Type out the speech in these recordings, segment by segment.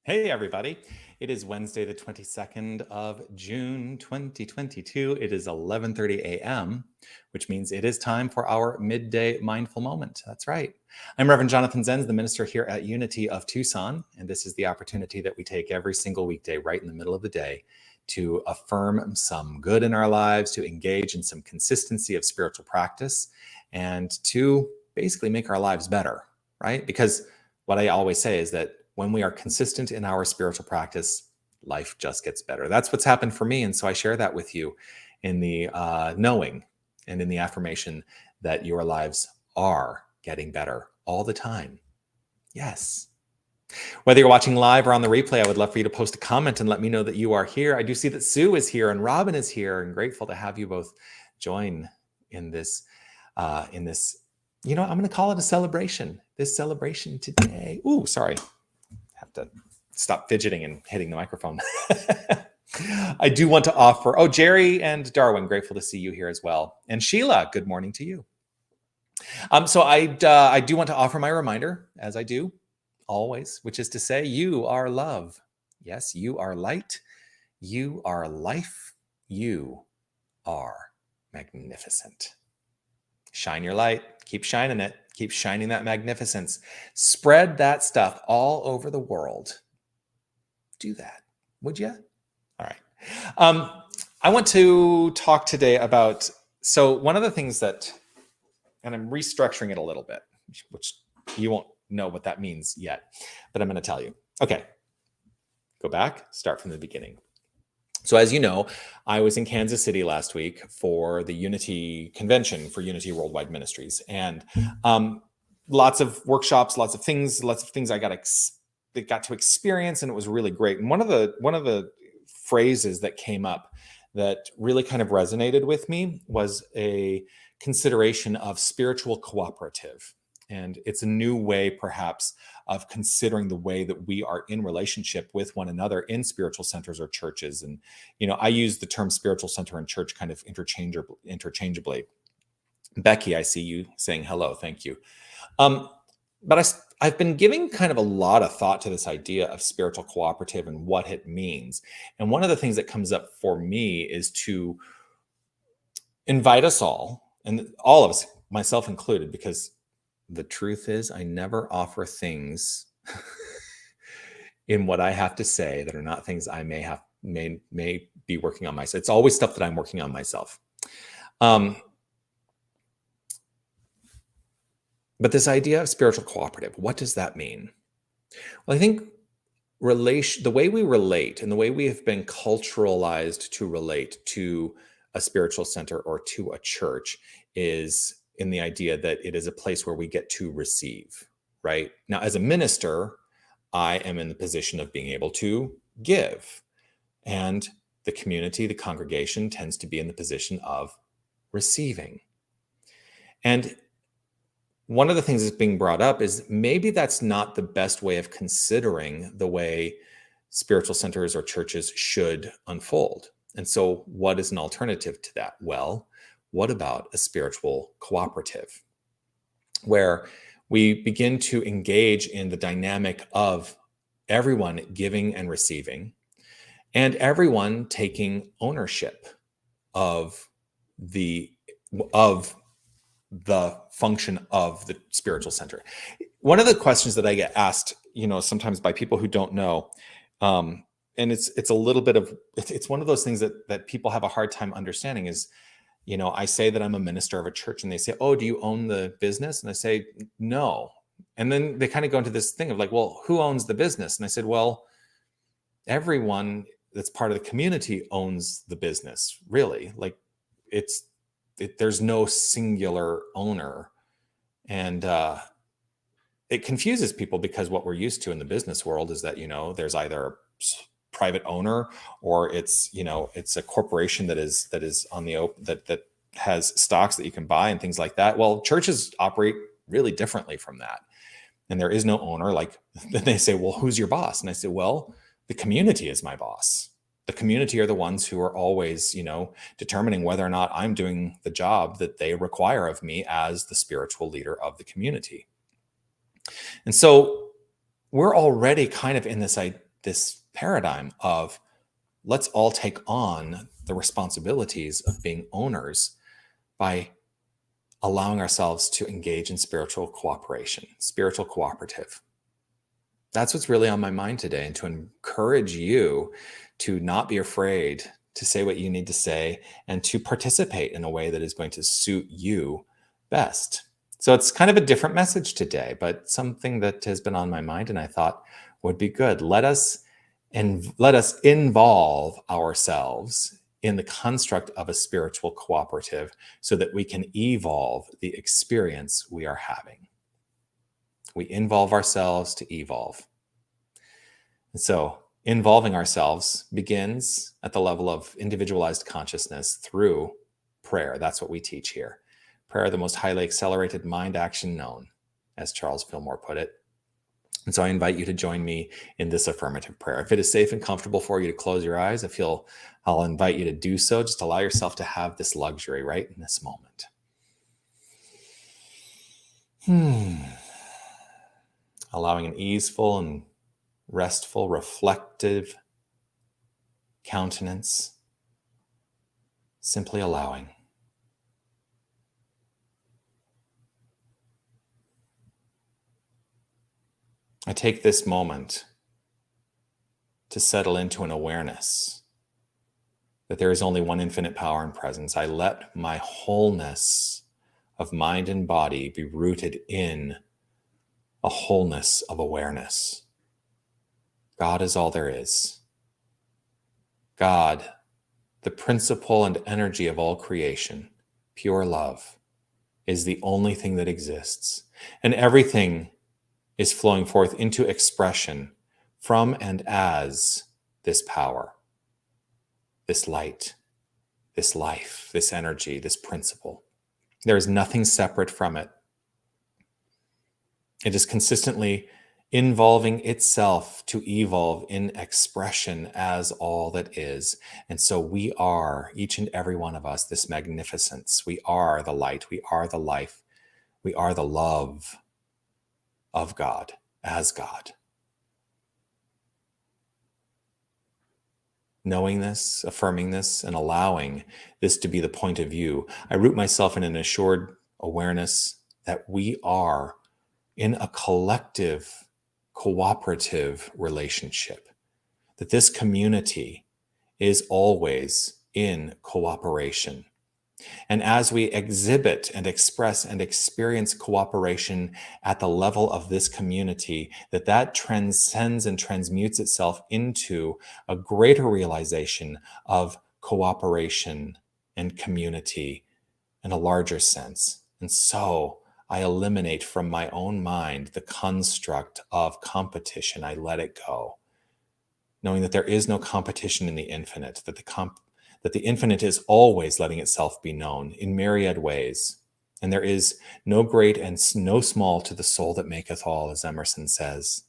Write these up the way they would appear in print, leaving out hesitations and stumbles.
Hey, everybody. It is Wednesday, the 22nd of June, 2022. It is 11:30 a.m., which means it is time for our Midday Mindful Moment. That's right. I'm Reverend Jonathan Zenz, the minister here at Unity of Tucson, and this is the opportunity that we take every single weekday right in the middle of the day to affirm some good in our lives, to engage in some consistency of spiritual practice, and to basically make our lives better, right? Because what I always say is that when we are consistent in our spiritual practice, life just gets better. That's what's happened for me. And so I share that with you in the knowing and in the affirmation that your lives are getting better all the time. Yes. Whether you're watching live or on the replay, I would love for you to post a comment and let me know that you are here. I do see that Sue is here and Robin is here, and grateful to have you both join in this, I'm going to call it a celebration. This celebration today. Ooh, sorry. Have to stop fidgeting and hitting the microphone. I do want to offer, Jerry and Darwin, grateful to see you here as well. And Sheila, good morning to you. So I do want to offer my reminder, as I do always, which is to say, you are love. Yes, you are light. You are life. You are magnificent. Shine your light. Keep shining it. Keep shining that magnificence. Spread that stuff all over the world. Do that, would you? All right. I want to talk today about, so one of the things that, and I'm restructuring it a little bit, which you won't know what that means yet, but I'm going to tell you. Okay. Go back, start from the beginning. So as you know, I was in Kansas City last week for the Unity Convention for Unity Worldwide Ministries, and lots of workshops, lots of things I got to experience, and it was really great. And one of the phrases that came up that really kind of resonated with me was a consideration of spiritual cooperative. And it's a new way, perhaps, of considering the way that we are in relationship with one another in spiritual centers or churches. And, I use the term spiritual center and church kind of interchangeably. Becky, I see you saying hello. Thank you. But I've been giving kind of a lot of thought to this idea of spiritual cooperative and what it means. And one of the things that comes up for me is to invite us all, and all of us, myself included, because the truth is, I never offer things in what I have to say that are not things I may be working on myself. It's always stuff that I'm working on myself. But this idea of spiritual cooperative, what does that mean? Well, I think the way we relate and the way we have been culturalized to relate to a spiritual center or to a church is in the idea that it is a place where we get to receive, right? Now, as a minister, I am in the position of being able to give. And the community, the congregation, tends to be in the position of receiving. And one of the things that's being brought up is maybe that's not the best way of considering the way spiritual centers or churches should unfold. And so what is an alternative to that? Well, what about a spiritual cooperative where we begin to engage in the dynamic of everyone giving and receiving and everyone taking ownership of the function of the spiritual center? One of the questions that I get asked, sometimes by people who don't know, and it's a little bit of, it's one of those things that people have a hard time understanding is, I say that I'm a minister of a church and they say, oh, do you own the business? And I say, no. And then they kind of go into this thing of like, well, who owns the business? And I said, well, everyone that's part of the community owns the business, really. Like there's no singular owner. And it confuses people because what we're used to in the business world is that, there's either private owner or it's a corporation that is on the open that has stocks that you can buy and things like that. Well, churches operate really differently from that, and there is no owner. Like, then they say, well, who's your boss? And I say, well, the community is my boss. The community are the ones who are always determining whether or not I'm doing the job that they require of me as the spiritual leader of the community. And so we're already kind of in this this paradigm of let's all take on the responsibilities of being owners by allowing ourselves to engage in spiritual cooperation, spiritual cooperative. That's what's really on my mind today, and to encourage you to not be afraid to say what you need to say and to participate in a way that is going to suit you best. So it's kind of a different message today, but something that has been on my mind and I thought would be good. Let us involve ourselves in the construct of a spiritual cooperative so that we can evolve the experience we are having. We involve ourselves to evolve. And so involving ourselves begins at the level of individualized consciousness through prayer. That's what we teach here. Prayer, the most highly accelerated mind action known, as Charles Fillmore put it. And so I invite you to join me in this affirmative prayer. If it is safe and comfortable for you to close your eyes, I'll invite you to do so. Just allow yourself to have this luxury right in this moment. Allowing an easeful and restful, reflective countenance. Simply allowing. I take this moment to settle into an awareness that there is only one infinite power and presence. I let my wholeness of mind and body be rooted in a wholeness of awareness. God is all there is. God, the principle and energy of all creation, pure love, is the only thing that exists. And everything is flowing forth into expression from and as this power, this light, this life, this energy, this principle. There is nothing separate from it. It is consistently involving itself to evolve in expression as all that is. And so we are, each and every one of us, this magnificence. We are the light. We are the life. We are the love of God as God. Knowing this, affirming this, and allowing this to be the point of view, I root myself in an assured awareness that we are in a collective, cooperative relationship, that this community is always in cooperation. And as we exhibit and express and experience cooperation at the level of this community, that transcends and transmutes itself into a greater realization of cooperation and community in a larger sense. And so I eliminate from my own mind the construct of competition. I let it go, knowing that there is no competition in the infinite, that the infinite is always letting itself be known in myriad ways. And there is no great and no small to the soul that maketh all, as Emerson says.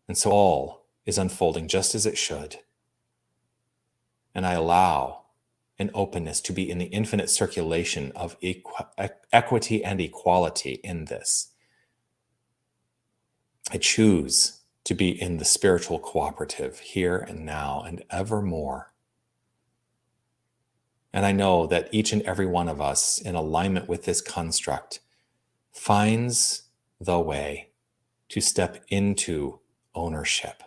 And so all is unfolding just as it should. And I allow an openness to be in the infinite circulation of equity and equality in this. I choose to be in the spiritual cooperative here and now and evermore. And I know that each and every one of us in alignment with this construct finds the way to step into ownership.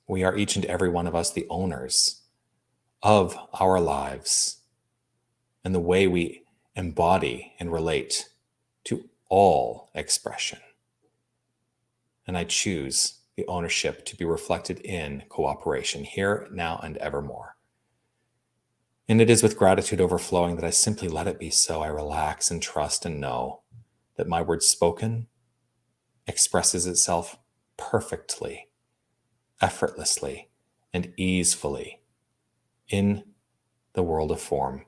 We are each and every one of us the owners of our lives and the way we embody and relate to all expression. And I choose the ownership to be reflected in cooperation here, now, and evermore. And it is with gratitude overflowing that I simply let it be so. I relax and trust and know that my word spoken expresses itself perfectly, effortlessly, and easefully in the world of form,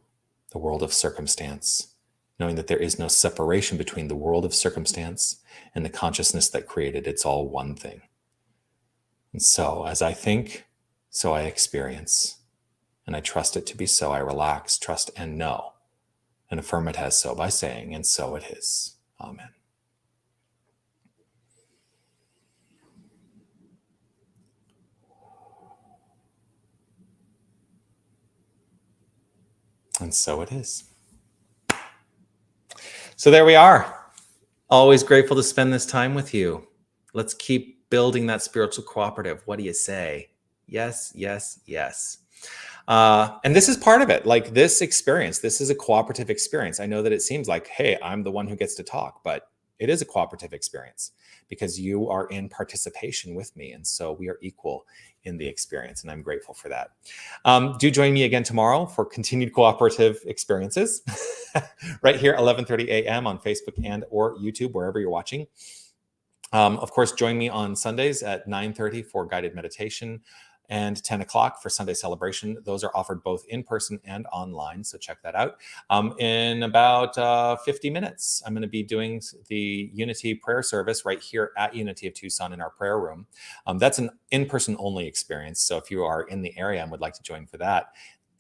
the world of circumstance, knowing that there is no separation between the world of circumstance and the consciousness that created. It's all one thing. And so as I think, so I experience. And I trust it to be so. I relax, trust, and know, and affirm it as so by saying, and so it is. Amen. And so it is. So there we are. Always grateful to spend this time with you. Let's keep building that spiritual cooperative. What do you say? Yes, yes, yes. And this is part of it. Like this experience, this is a cooperative experience. I know that it seems like, hey, I'm the one who gets to talk, but it is a cooperative experience because you are in participation with me. And so we are equal in the experience. And I'm grateful for that. Do join me again tomorrow for continued cooperative experiences right here, 11:30 a.m. on Facebook and or YouTube, wherever you're watching. Of course, join me on Sundays at 9:30 for guided meditation and 10 o'clock for Sunday celebration. Those are offered both in person and online, so check that out. In about 50 minutes, I'm going to be doing the Unity prayer service right here at Unity of Tucson in our prayer room. That's an in-person only experience, so if you are in the area and would like to join for that,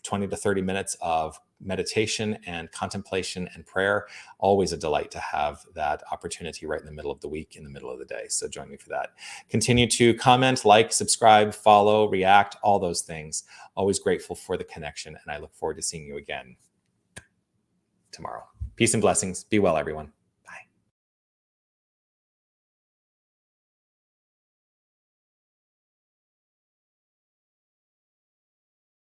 20 to 30 minutes of meditation and contemplation and prayer. Always a delight to have that opportunity right in the middle of the week, in the middle of the day. So join me for that. Continue to comment, like, subscribe, follow, react, all those things. Always grateful for the connection. And I look forward to seeing you again tomorrow. Peace and blessings. Be well, everyone.